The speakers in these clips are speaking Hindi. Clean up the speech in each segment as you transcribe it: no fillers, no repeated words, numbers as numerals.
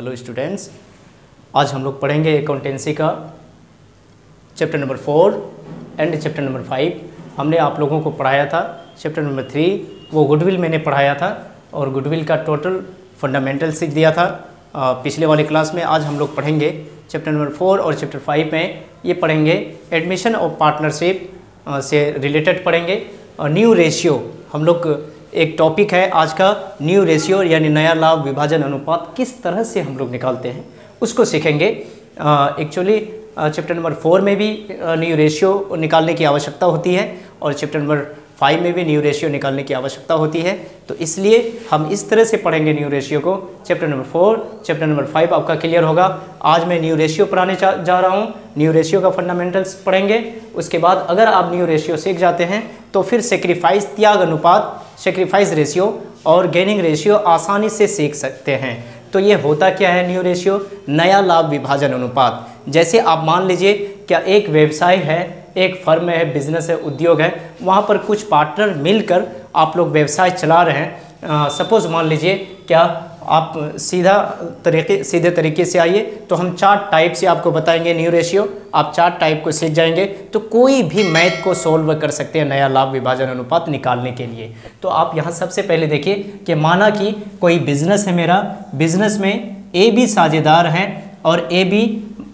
हेलो स्टूडेंट्स, आज हम लोग पढ़ेंगे अकाउंटेंसी का chapter number 4 and chapter number 5। हमने आप लोगों को पढ़ाया था चैप्टर नंबर 3, वो गुडविल मैंने पढ़ाया था और गुडविल का टोटल फंडामेंटल सीख दिया था पिछले वाले क्लास में। आज हम लोग पढ़ेंगे चैप्टर नंबर 4 और चैप्टर 5 में ये पढ़ेंगे एडमिशन ऑफ पार्टनरशिप से रिलेटेड पढ़ेंगे। न्यू रेशियो हम लोग एक टॉपिक है आज का, न्यू रेशियो यानी नया लाभ विभाजन अनुपात किस तरह से हम लोग निकालते हैं उसको सीखेंगे। एक्चुअली चैप्टर नंबर 4 में भी न्यू रेशियो निकालने की आवश्यकता होती है और चैप्टर नंबर 5 में भी न्यू रेशियो निकालने की आवश्यकता होती है। तो इसलिए हम इस तरह से पढ़ेंगे न्यू रेशियो को। चैप्टर नंबर 4, चैप्टर नंबर 5 आपका क्लियर होगा। आज मैं न्यू रेशियो पढ़ाने जा रहा हूँ। न्यू रेशियो का फंडामेंटल्स पढ़ेंगे। उसके बाद अगर आप न्यू रेशियो सीख जाते हैं तो फिर सेक्रीफाइस त्याग अनुपात, सेक्रीफाइस रेशियो और गेनिंग रेशियो आसानी से सीख सकते हैं। तो ये होता क्या है न्यू रेशियो? नया लाभ विभाजन अनुपात। जैसे आप मान लीजिए क्या एक व्यवसाय है, एक फर्म है, बिजनेस है, उद्योग है, वहाँ पर कुछ पार्टनर मिलकर आप लोग व्यवसाय चला रहे हैं। सपोज मान लीजिए क्या आप सीधे तरीके से आइए तो हम 4 टाइप से आपको बताएंगे न्यू रेशियो। आप 4 टाइप को सीख जाएंगे तो कोई भी मैथ को सोल्व कर सकते हैं नया लाभ विभाजन अनुपात निकालने के लिए। तो आप यहाँ सबसे पहले देखिए कि माना कि कोई बिजनेस है मेरा, बिजनेस में ए बी साझेदार हैं और ए बी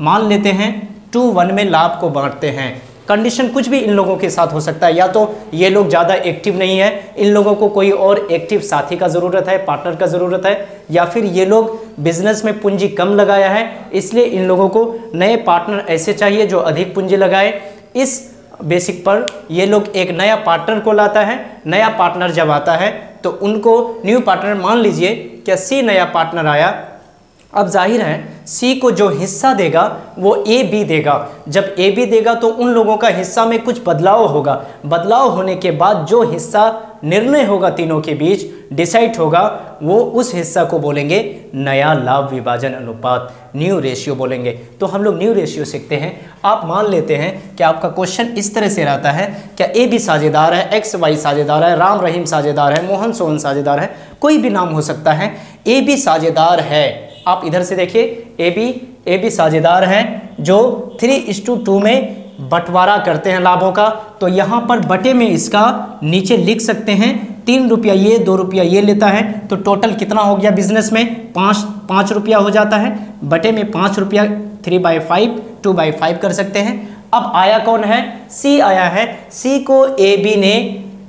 मान लेते हैं 2-1 में लाभ को बांटते हैं। कंडीशन कुछ भी इन लोगों के साथ हो सकता है, या तो ये लोग ज़्यादा एक्टिव नहीं है, इन लोगों को कोई और एक्टिव साथी का ज़रूरत है, पार्टनर का ज़रूरत है, या फिर ये लोग बिजनेस में पूंजी कम लगाया है इसलिए इन लोगों को नए पार्टनर ऐसे चाहिए जो अधिक पूंजी लगाए। इस बेसिक पर ये लोग एक नया पार्टनर को लाता है। नया पार्टनर जब आता है तो उनको न्यू पार्टनर मान लीजिए क्या सी नया पार्टनर आया। अब जाहिर है सी को जो हिस्सा देगा वो ए बी देगा। जब ए बी देगा तो उन लोगों का हिस्सा में कुछ बदलाव होगा। बदलाव होने के बाद जो हिस्सा निर्णय होगा तीनों के बीच डिसाइड होगा वो उस हिस्सा को बोलेंगे नया लाभ विभाजन अनुपात, न्यू रेशियो बोलेंगे। तो हम लोग न्यू रेशियो सीखते हैं। आप मान लेते हैं कि आपका क्वेश्चन इस तरह से रहता है क्या ए बी साझेदार है, एक्स वाई साझेदार है, राम रहीम साझेदार है, मोहन सोहन साझेदार है, कोई भी नाम हो सकता है। ए बी साझेदार है, आप इधर से देखिए ए बी साझेदार हैं जो 3:2 में बंटवारा करते हैं लाभों का। तो यहाँ पर बटे में इसका नीचे लिख सकते हैं 3 रुपया ये, 2 रुपया ये लेता है तो टोटल कितना हो गया बिजनेस में 5 रुपया हो जाता है। बटे में 5 रुपया 3/5 2/5 कर सकते हैं। अब आया कौन है? सी आया है। सी को ए बी ने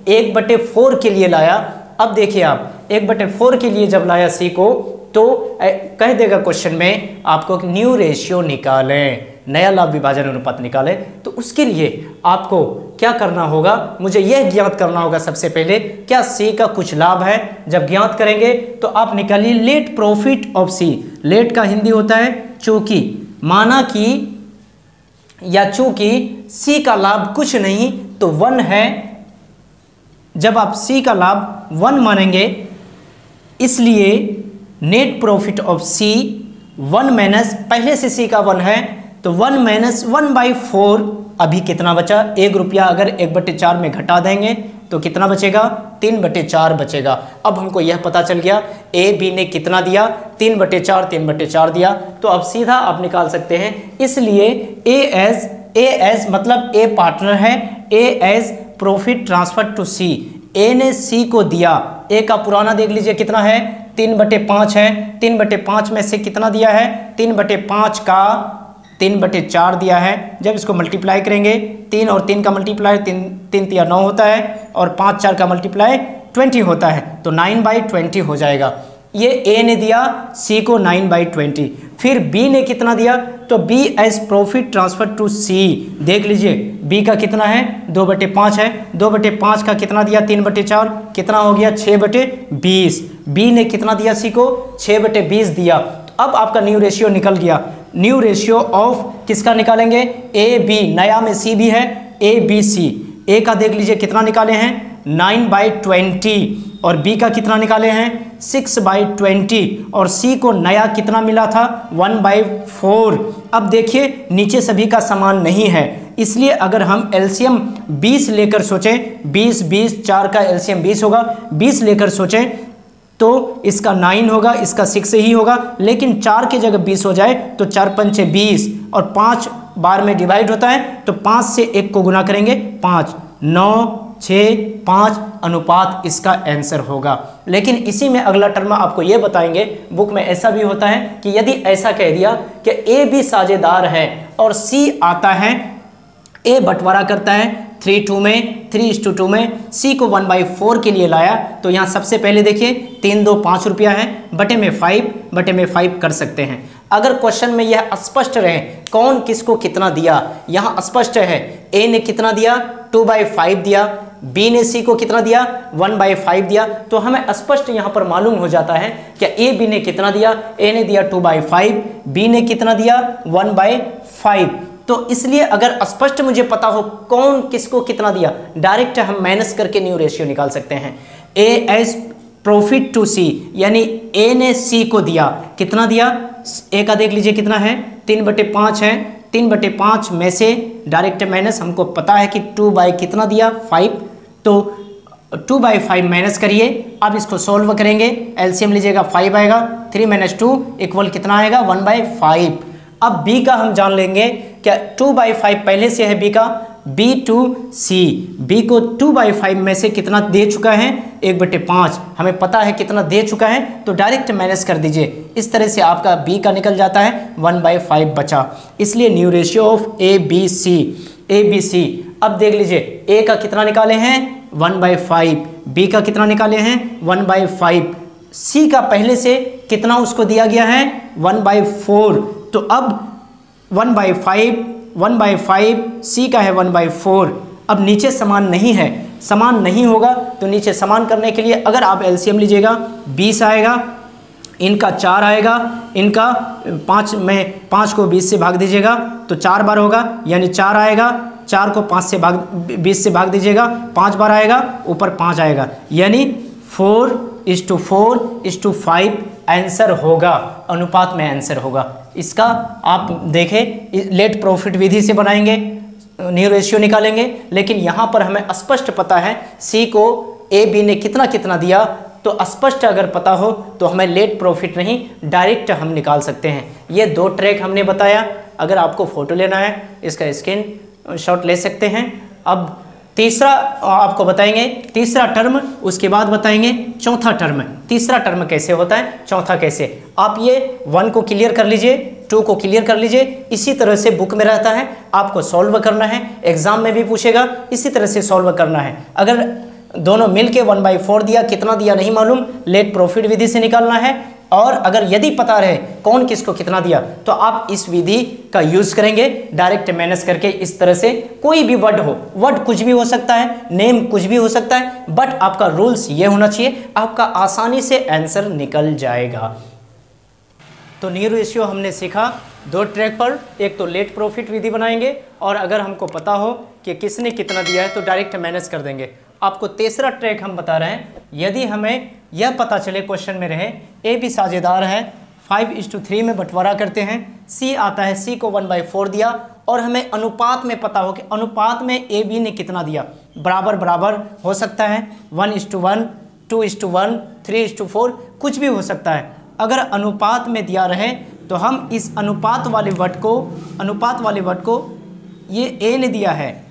1/4 के लिए लाया। अब देखिए आप 1/4 के लिए जब लाया सी को तो कह देगा क्वेश्चन में आपको न्यू रेशियो निकालें, नया लाभ विभाजन अनुपात निकालें। तो उसके लिए आपको क्या करना होगा? मुझे यह ज्ञात करना होगा सबसे पहले क्या सी का कुछ लाभ है। जब ज्ञात करेंगे तो आप निकालिए net profit of C. Net का हिंदी होता है चूंकि, माना कि या चूंकि सी का लाभ कुछ नहीं तो 1 है। जब आप सी का लाभ 1 मानेंगे इसलिए net profit of C 1 minus, पहले से सी का 1 है तो 1 माइनस 1/4। अभी कितना बचा? 1 रुपया अगर 1/4 में घटा देंगे तो कितना बचेगा? 3/4 बचेगा। अब हमको यह पता चल गया ए बी ने कितना दिया, 3/4 दिया। तो अब सीधा आप निकाल सकते हैं। इसलिए ए एज मतलब ए पार्टनर है, ए एज प्रॉफिट ट्रांसफर टू सी। ए ने सी को दिया, ए का पुराना देख लीजिए कितना है 3/5 है। 3/5 में से कितना दिया है? 3/5 का 3/4 दिया है। जब इसको मल्टीप्लाई करेंगे 3 और 3 का मल्टीप्लाई 3 3 9 होता है और 5 4 का मल्टीप्लाई 20 होता है तो 9/20 हो जाएगा। ये ए ने दिया सी को 9/20। फिर बी ने कितना दिया? तो B as profit transfer to C. देख लीजिए बी का कितना है 2/5 है। 2/5 का कितना दिया? 3/4, कितना हो गया 6/20। बी ने कितना दिया सी को? 6/20 दिया। तो अब आपका न्यू रेशियो निकल गया। न्यू रेशियो ऑफ किसका निकालेंगे? ए बी, नया में सी भी है, ए बी सी। ए का देख लीजिए कितना निकाले हैं 9/20 और बी का कितना निकाले हैं 6/20 और सी को नया कितना मिला था 1/4। अब देखिए नीचे सभी का समान नहीं है इसलिए अगर हम एलसीएम 20 लेकर सोचें 20 4 का एलसीएम 20 होगा। 20 लेकर सोचें तो इसका 9 होगा, इसका 6 ही होगा, लेकिन 4 की जगह 20 हो जाए तो 4 पंचे 20 और 5 बार में डिवाइड होता है तो 5 से 1 को गुना करेंगे 5, 9, 6, 5 अनुपात इसका आंसर होगा। लेकिन इसी में अगला टर्म आपको ये बताएंगे, बुक में ऐसा भी होता है कि यदि ऐसा कह दिया कि ए भी साझेदार है और सी आता है, ए बंटवारा करता है 3:2 में, 3:2 में, सी को 1/4 के लिए लाया, तो यहाँ सबसे पहले देखिए 3 2 5 रुपया है, बटे में 5 कर सकते हैं। अगर क्वेश्चन में यह स्पष्ट रहे कौन किसको कितना दिया, यहाँ स्पष्ट है ए ने कितना दिया 2/5 दिया, बी ने सी को कितना दिया 1/5 दिया, तो हमें स्पष्ट यहाँ पर मालूम हो जाता है कि ए बी ने कितना दिया, ए ने दिया 2/5, बी ने कितना दिया 1/5। तो इसलिए अगर स्पष्ट मुझे पता हो कौन किसको कितना दिया, डायरेक्ट हम माइनस करके न्यू रेशियो निकाल सकते हैं। ए एज प्रॉफिट टू सी, यानी ए ने सी को दिया, कितना दिया, ए का देख लीजिए कितना है 3/5 है, 3/5 में से डायरेक्ट माइनस, हमको पता है कि 2 कितना दिया 5, तो 2/5 माइनस करिए। अब इसको सॉल्व करेंगे, एलसीएम लीजिएगा 5 आएगा, 3 - 2 इक्वल कितना आएगा 1/5। अब b का हम जान लेंगे, क्या 2/5 पहले से है b का, b to c, b को 2/5 में से कितना दे चुका है 1/5, हमें पता है कितना दे चुका है, तो डायरेक्ट माइनस कर दीजिए। इस तरह से आपका b का निकल जाता है 1/5 बचा। इसलिए new ratio of A B C. अब देख लीजिए a का कितना निकाले हैं 1/5, b का कितना निकाले हैं 1/5, c का पहले से कितना उसको दिया गया है 1/4, तो अब 1/5 सी का है 1/4। अब नीचे समान नहीं है, समान नहीं होगा तो नीचे समान करने के लिए अगर आप एलसीएम लीजिएगा 20 आएगा, इनका 4 आएगा, इनका 5 में 5 को 20 से भाग दीजिएगा तो 4 बार होगा, यानी 4 आएगा, 4 को 20 से भाग दीजिएगा 5 बार आएगा, ऊपर 5 आएगा, यानी 4:4:5 आंसर होगा, अनुपात में आंसर होगा। इसका आप देखें लेट प्रॉफिट विधि से बनाएंगे, न्यू रेशियो निकालेंगे, लेकिन यहाँ पर हमें स्पष्ट पता है सी को ए बी ने कितना कितना दिया, तो स्पष्ट अगर पता हो तो हमें लेट प्रॉफिट नहीं डायरेक्ट हम निकाल सकते हैं। ये 2 ट्रैक हमने बताया, अगर आपको फोटो लेना है इसका स्क्रीन शॉट ले सकते हैं। अब तीसरा आपको बताएंगे, तीसरा टर्म, उसके बाद बताएंगे चौथा टर्म। तीसरा टर्म कैसे होता है, चौथा कैसे, आप ये 1 को क्लियर कर लीजिए, 2 को क्लियर कर लीजिए। इसी तरह से बुक में रहता है, आपको सॉल्व करना है, एग्जाम में भी पूछेगा, इसी तरह से सॉल्व करना है। अगर दोनों मिलके 1/4 दिया, कितना दिया नहीं मालूम, लेट प्रॉफिट विधि से निकालना है। और अगर यदि पता रहे कौन किसको कितना दिया तो आप इस विधि का यूज करेंगे, डायरेक्ट माइनस करके। इस तरह से कोई भी वर्ड हो, वर्ड कुछ भी हो सकता है, नेम कुछ भी हो सकता है, बट आपका रूल्स ये होना चाहिए, आपका आसानी से आंसर निकल जाएगा। तो न्यू रेशियो हमने सीखा 2 ट्रैक पर, एक तो लेट प्रॉफिट विधि बनाएंगे और अगर हमको पता हो कि किसने कितना दिया है तो डायरेक्ट माइनस कर देंगे। आपको तीसरा ट्रैक हम बता रहे हैं, यदि हमें यह पता चले क्वेश्चन में रहे ए भी साझेदार है, 5:3 में बंटवारा करते हैं, सी आता है, सी को 1/4 दिया और हमें अनुपात में पता हो कि अनुपात में ए बी ने कितना दिया, बराबर बराबर हो सकता है 1:1, 2:1, 3:4, कुछ भी हो सकता है। अगर अनुपात में दिया रहे तो हम इस अनुपात वाले वर्ड को ये ए ने दिया है,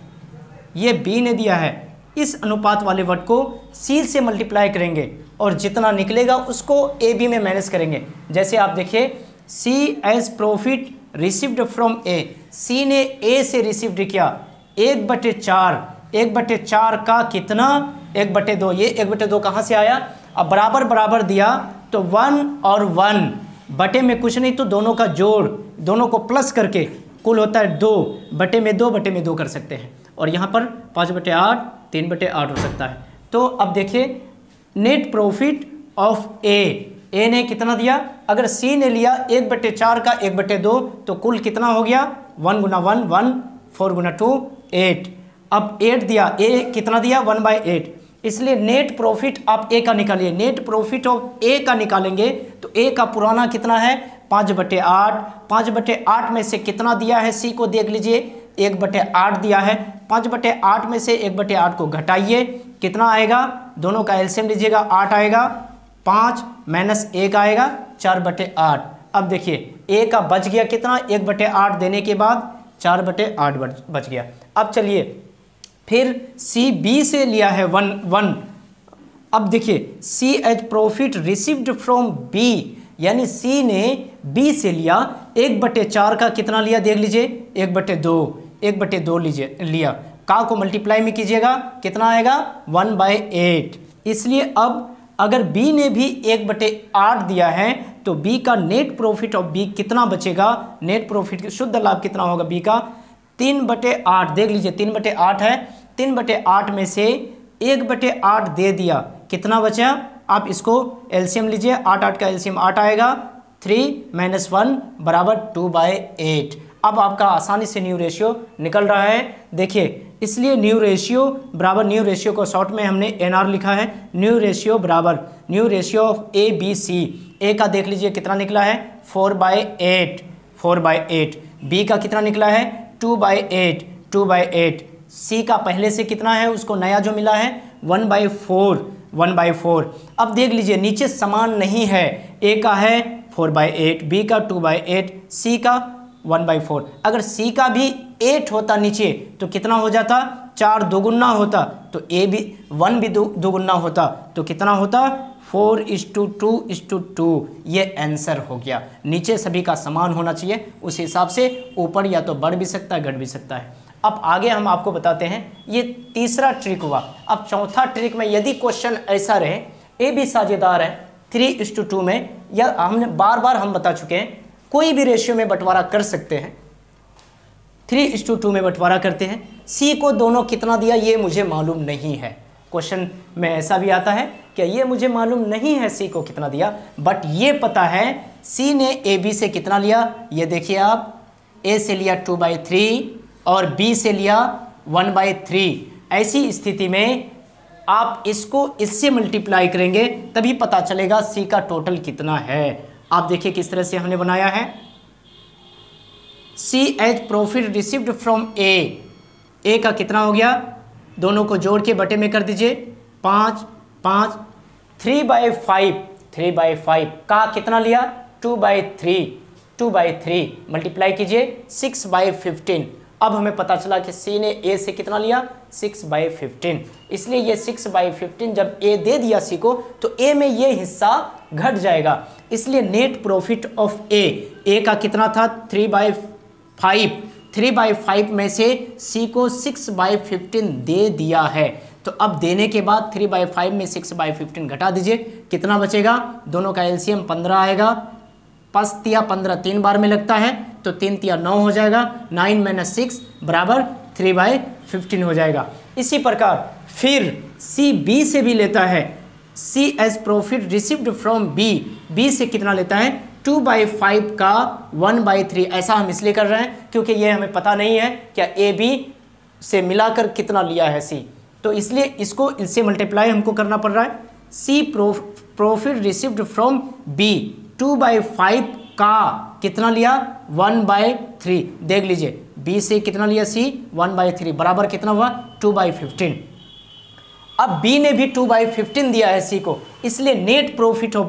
ये बी ने दिया है, इस अनुपात वाले वर्ड को सी से मल्टीप्लाई करेंगे और जितना निकलेगा उसको ए बी में माइनस करेंगे। जैसे आप देखिए C as profit received from ए, सी ने ए से रिसीव्ड किया 1/4 का कितना 1/2, ये 1/2 कहाँ से आया, अब बराबर बराबर दिया तो 1 और 1 बटे में कुछ नहीं तो दोनों का जोड़, दोनों को प्लस करके कुल होता है 2 बटे में 2 कर सकते हैं। और यहाँ पर 5/8 3/8 हो सकता है। तो अब देखिए नेट प्रॉफिट ऑफ ए ने कितना दिया, अगर सी ने लिया 1/4 का 1/2 तो कुल कितना हो गया 1 × 1 1, 4 × 2 8। अब 8 दिया, ए कितना दिया 1/8, इसलिए नेट प्रॉफिट आप ए का निकालिए। नेट प्रॉफिट ऑफ ए का निकालेंगे तो ए का पुराना कितना है 5/8, 5/8 में से कितना दिया है सी को देख लीजिए 1/8 दिया है, 5/8 में से 1/8 को घटाइए, कितना आएगा, दोनों का एलसीएम लीजिएगा 8 आएगा, 5 माइनस 1 आएगा 4/8। अब देखिए ए का बच गया कितना, 1/8 देने के बाद 4/8 बच गया। अब चलिए फिर सी बी से लिया है 1। अब देखिए C as profit received from B, यानी सी ने बी से लिया 1/4 का कितना लिया देख लीजिए, 1/2 लीजिए लिया, का को मल्टीप्लाई में कीजिएगा कितना आएगा 1/8। इसलिए अब अगर बी ने भी 1/8 दिया है तो बी का नेट प्रॉफिट ऑफ बी कितना बचेगा, नेट प्रॉफिट शुद्ध लाभ कितना होगा बी का 3/8। देख लीजिए 3/8 है, 3/8 में से 1/8 दे दिया, कितना बचा, आप इसको एलसीएम लीजिए, 8 का एलसीएम 8 आएगा, 3 - 1 बराबर 2/8। अब आपका आसानी से न्यू रेशियो निकल रहा है। देखिए इसलिए न्यू रेशियो बराबर, न्यू रेशियो को शॉर्ट में हमने एनआर लिखा है, न्यू रेशियो बराबर new ratio of A B C. A का देख लीजिए कितना निकला है 4/8, बी का कितना निकला है 2/8, सी का पहले से कितना है उसको नया जो मिला है 1/4। अब देख लीजिए नीचे समान नहीं है, ए का है 4/8, बी का 2/8, सी का 1/4। अगर सी का भी 8 होता नीचे तो कितना हो जाता, 4 दोगुना होता, तो ए भी 1 भी दोगुना होता तो कितना होता 4:2:2। ये आंसर हो गया। नीचे सभी का समान होना चाहिए, उस हिसाब से ऊपर या तो बढ़ भी सकता है घट भी सकता है। अब आगे हम आपको बताते हैं, ये तीसरा ट्रिक हुआ। अब चौथा ट्रिक में यदि क्वेश्चन ऐसा रहे, ए भी साझेदार है 3:2 में, या हमने बार बार हम बता चुके हैं कोई भी रेशियो में बंटवारा कर सकते हैं, 3:2 में बंटवारा करते हैं। सी को दोनों कितना दिया ये मुझे मालूम नहीं है, क्वेश्चन में ऐसा भी आता है कि ये मुझे मालूम नहीं है सी को कितना दिया, बट ये पता है सी ने ए बी से कितना लिया। ये देखिए आप, ए से लिया 2/3 और बी से लिया 1/3। ऐसी स्थिति में आप इसको इससे मल्टीप्लाई करेंगे तभी पता चलेगा सी का टोटल कितना है। आप देखिए किस तरह से हमने बनाया है, C as profit received from ए का कितना हो गया, दोनों को जोड़ के बटे में कर दीजिए 5 3/5 का कितना लिया 2/3 मल्टीप्लाई कीजिए 6/15। अब हमें पता चला कि सी ने ए से कितना लिया 6/15, इसलिए ये 6/15 जब ए दे दिया सी को तो ए में ये हिस्सा घट जाएगा, इसलिए नेट प्रॉफिट ऑफ ए का कितना था 3/5 में से सी को 6/15 दे दिया है। तो अब देने के बाद 3/5 में 6/15 घटा दीजिए, कितना बचेगा, दोनों का एलसीएम 15 आएगा, 5 तिया 15 3 बार में लगता है तो 3 तिया 9 हो जाएगा, 9 - 6 बराबर 3/15 हो जाएगा। इसी प्रकार फिर सी बी से भी लेता है, C as profit received from B से कितना लेता है 2/5 का 1/3। ऐसा हम इसलिए कर रहे हैं क्योंकि ये हमें पता नहीं है क्या ए बी से मिलाकर कितना लिया है सी, तो इसलिए इसको इससे मल्टीप्लाई हमको करना पड़ रहा है। सी प्रॉफिट रिसीव्ड फ्रॉम बी 2/5 का कितना लिया 1/3। देख लीजिए बी से कितना लिया सी 1/3 बराबर कितना हुआ 2/15। अब बी ने भी 2/15 दिया है सी को, इसलिए नेट प्रॉफिट ऑफ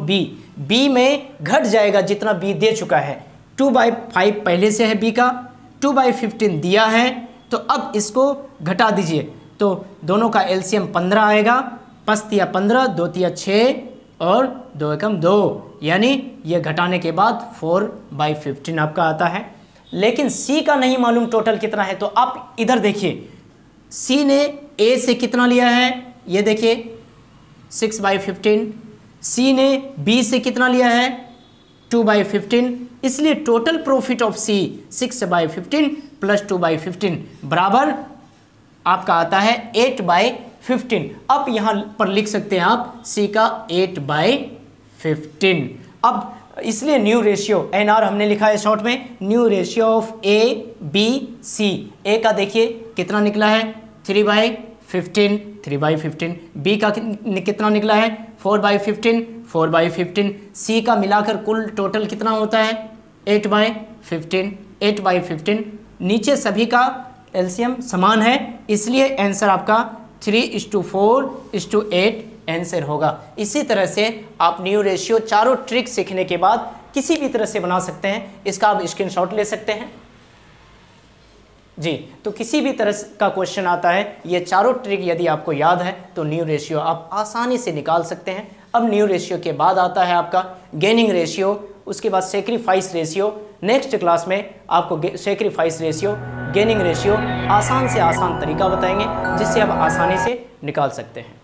बी में घट जाएगा जितना बी दे चुका है। 2/5 पहले से है बी का, 2/15 दिया है, तो अब इसको घटा दीजिए तो दोनों का एलसीएम 15 आएगा, 5 तिया 15 2 तिया 6 और 2 एकम 2, यानी ये घटाने के बाद 4/15 आपका आता है। लेकिन सी का नहीं मालूम टोटल कितना है, तो आप इधर देखिए सी ने ए से कितना लिया है, ये देखिए 6/15, सी ने बी से कितना लिया है 2/15, इसलिए total profit of C 6/15 plus 2/15 बराबर आपका आता है 8/15। अब यहाँ पर लिख सकते हैं आप सी का 8/15। अब इसलिए न्यू रेशियो एनआर हमने लिखा है शॉर्ट में, new ratio of A B C. A का देखिए कितना निकला है 3/15, बी का कितना निकला है 4/15, सी का मिलाकर कुल टोटल कितना होता है 8/15। नीचे सभी का एलसीएम समान है, इसलिए आंसर आपका 3:4:8 आंसर होगा। इसी तरह से आप न्यू रेशियो चारों ट्रिक सीखने के बाद किसी भी तरह से बना सकते हैं। इसका आप स्क्रीनशॉट ले सकते हैं जी। तो किसी भी तरह का क्वेश्चन आता है, ये चारों ट्रिक यदि आपको याद है तो न्यू रेशियो आप आसानी से निकाल सकते हैं। अब न्यू रेशियो के बाद आता है आपका गेनिंग रेशियो, उसके बाद सेक्रीफाइस रेशियो। नेक्स्ट क्लास में आपको सेक्रीफाइस रेशियो, गेनिंग रेशियो आसान से आसान तरीका बताएंगे जिससे आप आसानी से निकाल सकते हैं।